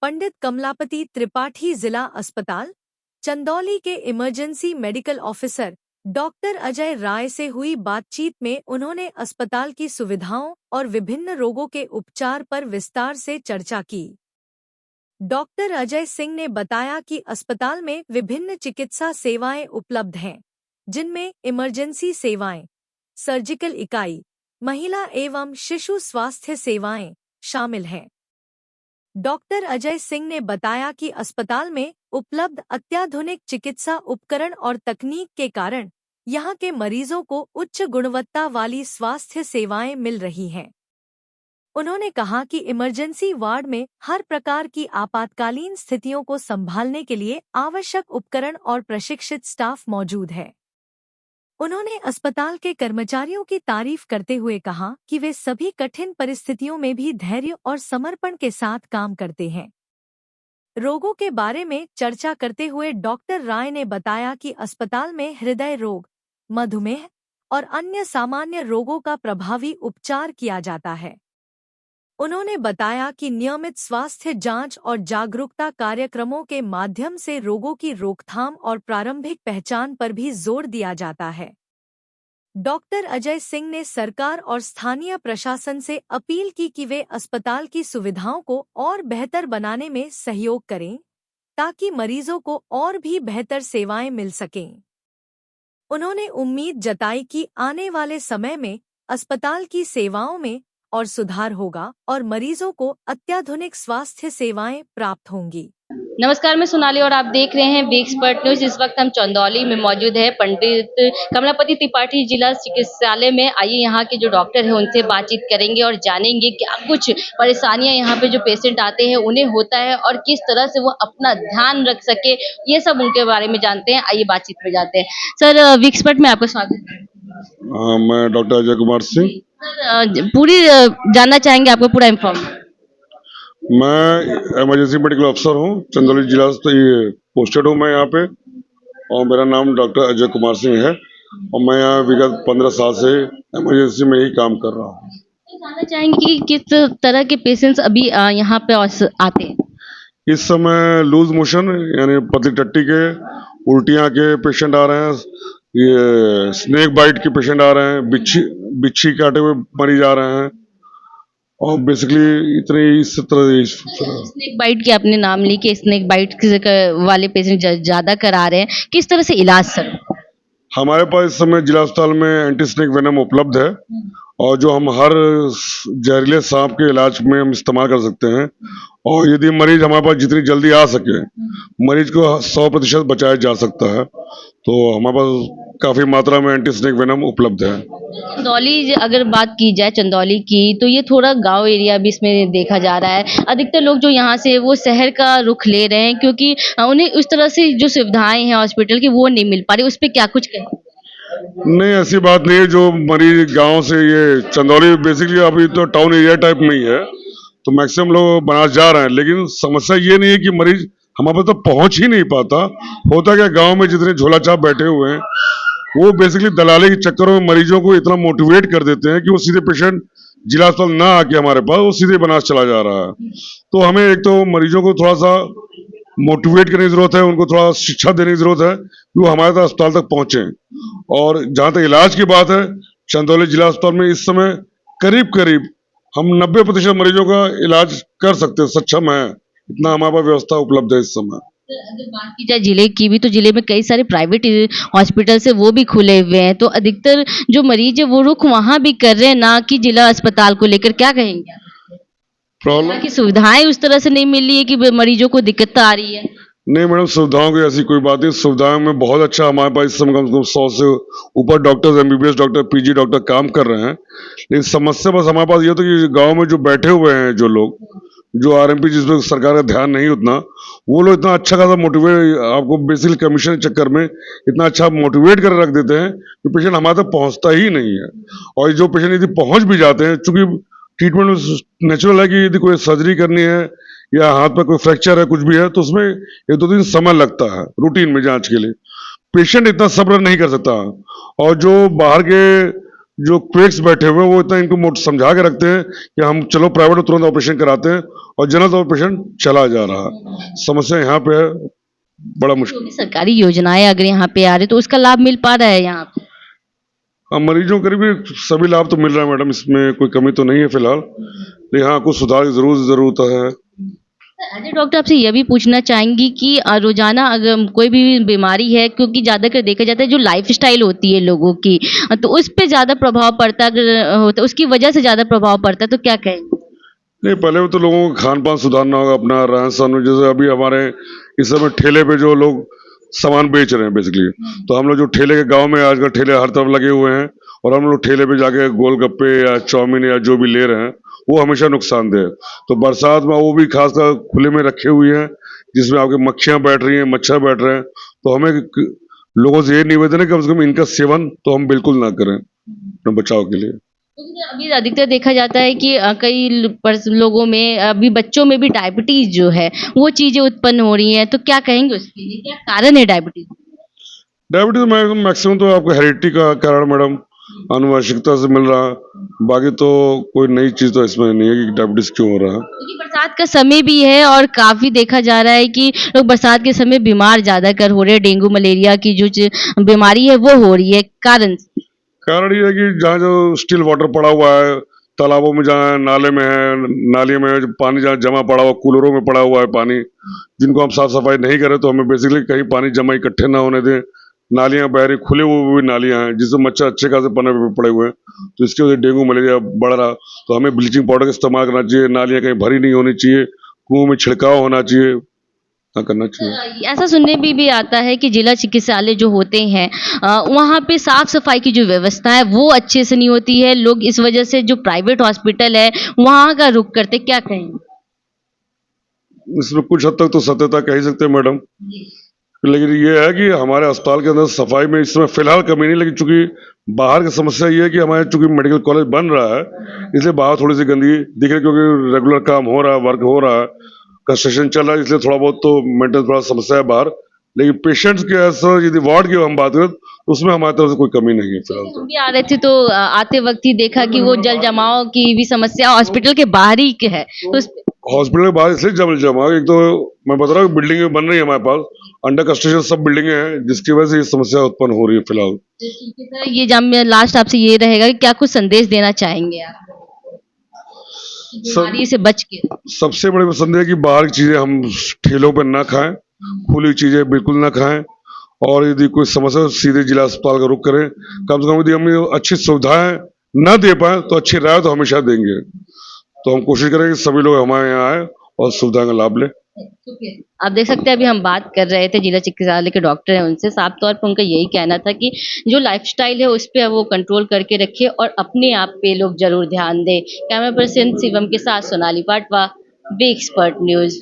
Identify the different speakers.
Speaker 1: पंडित कमलापति त्रिपाठी जिला अस्पताल चंदौली के emergency medical officer doctor Ajay Rai से हुई बातचीत में उन्होंने अस्पताल की सुविधाओं और विभिन्न रोगों के उपचार पर विस्तार से चर्चा की। डॉक्टर अजय सिंह ने बताया कि अस्पताल में विभिन्न चिकित्सा सेवाएं उपलब्ध हैं, जिनमें इमरजेंसी सेवाएं, सर्जिकल इकाई, महिला एवं शिशु स्वास्थ्य सेवाएं शामिल हैं। डॉक्टर अजय सिंह ने बताया कि अस्पताल में उपलब्ध अत्याधुनिक चिकित्सा उपकरण और तकनीक के कारण यहां के मरीजों को उच्च गुणवत्ता वाली स्वास्थ्य सेवाएं मिल रही हैं। उन्होंने कहा कि इमरजेंसी वार्ड में हर प्रकार की आपातकालीन स्थितियों को संभालने के लिए आवश्यक उपकरण और प्रशिक्षित स्टाफ मौजूद है। उन्होंने अस्पताल के कर्मचारियों की तारीफ करते हुए कहा कि वे सभी कठिन परिस्थितियों में भी धैर्य और समर्पण के साथ काम करते हैं। रोगों के बारे में चर्चा करते हुए डॉक्टर राय ने बताया कि अस्पताल में हृदय रोग, मधुमेह और अन्य सामान्य रोगों का प्रभावी उपचार किया जाता है। उन्होंने बताया कि नियमित स्वास्थ्य जांच और जागरूकता कार्यक्रमों के माध्यम से रोगों की रोकथाम और प्रारंभिक पहचान पर भी जोर दिया जाता है। डॉक्टर अजय सिंह ने सरकार और स्थानीय प्रशासन से अपील की कि वे अस्पताल की सुविधाओं को और बेहतर बनाने में सहयोग करें, ताकि मरीजों को और भी बेहतर सेवाएं मिल सकें। उन्होंने उम्मीद जताई कि आने वाले समय में अस्पताल की सेवाओं में और सुधार होगा और मरीजों को अत्याधुनिक स्वास्थ्य सेवाएं प्राप्त होंगी।
Speaker 2: नमस्कार, मैं सोनाली और आप देख रहे हैं बिग एक्सपर्ट न्यूज। इस वक्त हम चंदौली में मौजूद है पंडित कमलापति त्रिपाठी जिला चिकित्सालय में। आइए यहाँ के जो डॉक्टर हैं उनसे बातचीत करेंगे और जानेंगे क्या कुछ परेशानियां यहाँ पे जो पेशेंट आते हैं उन्हें होता है और किस तरह से वो अपना ध्यान रख सके, ये सब उनके बारे में जानते हैं। आइए बातचीत में जाते हैं। सर, बिग एक्सपर्ट में आपका स्वागत है।
Speaker 3: मैं डॉक्टर अजय कुमार सिंह।
Speaker 2: सर, पूरी जानना चाहेंगे आपको पूरा इन्फॉर्मेशन।
Speaker 3: मैं इमरजेंसी मेडिकल ऑफिसर हूँ, चंदौली जिला से पोस्टेड हूँ मैं यहाँ पे, और मेरा नाम डॉक्टर अजय कुमार सिंह है और मैं यहाँ विगत 15 साल से इमरजेंसी में ही काम कर रहा हूँ।
Speaker 2: जानना चाहेंगे कि किस तरह के पेशेंट्स अभी यहाँ पे आते हैं।
Speaker 3: इस समय लूज मोशन यानी पतली टट्टी के, उल्टियाँ के पेशेंट आ रहे हैं, ये स्नेक बाइट के पेशेंट आ रहे हैं, बिच्छी काटे हुए मरीज आ रहे हैं, और बेसिकली इतने इस तरह।
Speaker 2: स्नेक बाइट के आपने नाम ली कि स्नेक बाइट वाले पेशेंट ज्यादा करा रहे हैं, किस तरह से इलाज सर?
Speaker 3: हमारे पास इस समय जिला अस्पताल में एंटी स्नेक वेनम उपलब्ध है और जो हम हर जहरीले सांप के इलाज में हम इस्तेमाल कर सकते हैं, और यदि मरीज हमारे पास जितनी जल्दी आ सके, मरीज को 100% बचाया जा सकता है, तो हमारे पास काफी मात्रा में एंटी स्नेक वेनम उपलब्ध है।
Speaker 2: चंदौली अगर बात की जाए चंदौली की, तो ये थोड़ा गांव एरिया भी इसमें देखा जा रहा है। अधिकतर लोग जो यहाँ से वो शहर का रुख ले रहे हैं क्योंकि उन्हें उस तरह से जो सुविधाएं हैं हॉस्पिटल की वो नहीं मिल पा रही। उस पर क्या कुछ कहें?
Speaker 3: नहीं, ऐसी बात नहीं है। जो मरीज गांव से, ये चंदौली बेसिकली अभी तो टाउन एरिया टाइप में ही है, तो मैक्सिमम लोग बनारस जा रहे हैं, लेकिन समस्या ये नहीं है कि मरीज हमारे पास तो पहुंच ही नहीं पाता। होता क्या, गांव में जितने झोला छाप बैठे हुए हैं वो बेसिकली दलाली के चक्करों में मरीजों को इतना मोटिवेट कर देते हैं कि वो सीधे पेशेंट जिला अस्पताल ना आके हमारे पास, वो सीधे बनारस चला जा रहा है। तो हमें एक तो मरीजों को थोड़ा सा मोटिवेट करने की जरूरत है, उनको थोड़ा शिक्षा देने की जरूरत है कि वो हमारे तक अस्पताल तक पहुंचे। और जहां तक इलाज की बात है, चंदौली जिला अस्पताल में इस समय करीब हम 90% मरीजों का इलाज कर सकते हैं, सक्षम है, इतना हमारे पास व्यवस्था उपलब्ध है इस समय।
Speaker 2: अगर बात की जाए जिले की भी, तो जिले में कई सारे प्राइवेट हॉस्पिटल से वो भी खुले हुए हैं, तो अधिकतर जो मरीज है वो रुख वहां भी कर रहे हैं, ना कि जिला अस्पताल को लेकर। क्या कहेंगे?
Speaker 3: प्रॉब्लम
Speaker 2: की सुविधाएं उस तरह से नहीं मिल रही है कि मरीजों को दिक्कत आ रही है।
Speaker 3: नहीं मैडम, सुविधाओं की ऐसी कोई बात नहीं। सुविधाओं में बहुत अच्छा हमारे पास इस समय कम से कम 100 से ऊपर doctors, MBBS doctor, PG doctor काम कर रहे हैं। लेकिन समस्या बस हमारे पास ये होता है कि गाँव में जो बैठे हुए हैं जो लोग, जो RMP जिसमें सरकार का ध्यान नहीं उतना, वो लोग इतना अच्छा खासा मोटिवेट, आपको बेसिकली कमीशन के चक्कर में इतना अच्छा मोटिवेट कर रख देते हैं कि पेशेंट हमारे तक पहुंचता ही नहीं है। और जो पेशेंट यदि पहुंच भी जाते हैं, चूंकि ट्रीटमेंट में नेचुरल है कि यदि कोई सर्जरी करनी है या हाथ में कोई फ्रैक्चर है, कुछ भी है, तो उसमें 1-2 दिन समय लगता है रूटीन में जांच के लिए। पेशेंट इतना सब्र नहीं कर सकता। और जो बाहर के जो क्वेक्स बैठे हुए हैं वो इतना इनको समझा के रखते हैं कि हम चलो प्राइवेट में तुरंत ऑपरेशन कराते हैं और जनरल ऑपरेशन चला जा रहा है। समस्या यहाँ पे है, बड़ा
Speaker 2: जो
Speaker 3: मुश्किल।
Speaker 2: भी सरकारी योजनाएं अगर यहाँ पे आ रही तो उसका लाभ मिल पा रहा है यहाँ पे?
Speaker 3: हाँ, मरीजों को भी सभी लाभ तो मिल रहा है मैडम, इसमें कोई कमी तो नहीं है फिलहाल, लेकिन हाँ कुछ सुधार की जरूरत है।
Speaker 2: अजय डॉक्टर, आपसे यह भी पूछना चाहेंगी कि रोजाना अगर कोई भी बीमारी है, क्योंकि ज्यादातर देखा जाता है जो लाइफस्टाइल होती है लोगों की, तो उस पे ज्यादा प्रभाव पड़ता है, अगर होता उसकी वजह से ज्यादा प्रभाव पड़ता है, तो क्या कहेंगे?
Speaker 3: नहीं, पहले तो लोगों का खान पान सुधारना होगा, अपना रहन सहन। जैसे अभी हमारे इस समय ठेले पे जो लोग सामान बेच रहे हैं बेसिकली, तो हम लोग जो ठेले के गांव में आजकल ठेले हर तरफ लगे हुए हैं, और हम लोग ठेले पे जाके गोलगप्पे या चाउमीन या जो भी ले रहे हैं वो हमेशा नुकसानदेह है। तो बरसात में वो भी खासकर खुले में रखे हुए हैं जिसमें आपकी मक्खियां बैठ रही हैं, मच्छर बैठ रहे हैं। तो हमें लोगों से ये निवेदन है कि कम से कम इनका सेवन तो हम बिल्कुल ना करें अपने बचाव के लिए।
Speaker 2: क्योंकि अभी अधिकतर देखा जाता है कि कई लोगों में, अभी बच्चों में भी डायबिटीज जो है वो चीजें उत्पन्न हो रही हैं, तो क्या कहेंगे उसके लिए, क्या कारण है डायबिटीज?
Speaker 3: डायबिटीज मैक्सिमम तो आपको हेरिडिटी का कारण मैडम, आनुवंशिकता से मिल रहा है। बाकी तो कोई नई चीज तो इसमें नहीं है कि डायबिटीज क्यों हो रहा है।
Speaker 2: क्योंकि बरसात का समय भी है और काफी देखा जा रहा है कि लोग बरसात के समय बीमार ज्यादा कर हो रहे हैं, डेंगू मलेरिया की जो बीमारी है वो हो रही है कारण से।
Speaker 3: कारण ये है कि जहाँ जो स्टिल वाटर पड़ा हुआ है तालाबों में, जहाँ नाले में है, नाली में है, जो पानी जहाँ जमा पड़ा हुआ, कूलरों में पड़ा हुआ है पानी, जिनको हम साफ सफाई नहीं करें तो हमें बेसिकली कहीं पानी जमा इकट्ठे ना होने दें। नालियां बह रही, खुले हुए भी नालियां हैं जिससे मच्छर अच्छे खासे पने पे पड़े हुए हैं, तो इसकी वजह से डेंगू मलेरिया बढ़ रहा। तो हमें ब्लीचिंग पाउडर का इस्तेमाल करना चाहिए, नालियां कहीं भरी नहीं होनी चाहिए, कुओं में छिड़काव होना चाहिए, करना चाहिए।
Speaker 2: ऐसा सुनने में भी आता है कि जिला चिकित्सालय जो होते हैं, वहाँ पे साफ सफाई की जो व्यवस्था है वो अच्छे से नहीं होती है, लोग इस वजह से जो प्राइवेट हॉस्पिटल है वहाँ का रुख करते, क्या कहेंगे?
Speaker 3: इसमें कुछ हद तक तो सत्यता कह ही सकते हैं मैडम, लेकिन ये है कि हमारे अस्पताल के अंदर सफाई में इस समय फिलहाल कमी नहीं। लेकिन चूंकि बाहर की समस्या ये है कि हमारे चूंकि मेडिकल कॉलेज बन रहा है, इसलिए बाहर थोड़ी सी गंदगी दिख रही है, क्योंकि रेगुलर काम हो रहा है, वर्क हो रहा है, कंस्ट्रक्शन चल रहा है, इसलिए थोड़ा बहुत तो मेंटेनेंस थोड़ा समस्या है बाहर। लेकिन पेशेंट्स के ऐसा यदि वार्ड की हम बात करें तो उसमें हमारी तरफ से कोई कमी नहीं है फिलहाल तो।
Speaker 2: हम भी आ रहे थे तो आते वक्त ही देखा कि वो जल जमाव की भी समस्या हॉस्पिटल के बाहर ही है, तो
Speaker 3: हॉस्पिटल के बाहर इसलिए जमल जमा, एक तो मैं बता रहा हूँ बिल्डिंगें बन रही है हमारे पास, अंडर कंस्ट्रक्शन सब बिल्डिंगें हैं, जिसकी वजह से ये समस्या उत्पन्न हो रही है फिलहाल।
Speaker 2: ये जब लास्ट आपसे ये रहेगा कि क्या कुछ संदेश देना चाहेंगे आप बीमारी से बच के?
Speaker 3: सबसे बड़ी पसंद है कि बाहर की चीजें हम ठेलों पर ना खाएं, खुली चीजें बिल्कुल ना खाएं, और यदि कोई समस्या हो सीधे जिला अस्पताल का रुख करें। कम से कम यदि हम अच्छी सुविधाएं ना दे पाए तो अच्छी राय तो हमेशा देंगे, तो हम कोशिश करेंगे कि सभी लोग हमारे यहाँ आए और सुविधाओं का लाभ लें।
Speaker 2: आप देख सकते हैं अभी हम बात कर रहे थे जिला चिकित्सालय के डॉक्टर हैं उनसे, साफ तौर पर उनका यही कहना था कि जो लाइफस्टाइल है उस पर वो कंट्रोल करके रखे और अपने आप पे लोग जरूर ध्यान दें। कैमरा पर्सन शिवम के साथ सोनाली पाटवा, वी एक्सपर्ट न्यूज।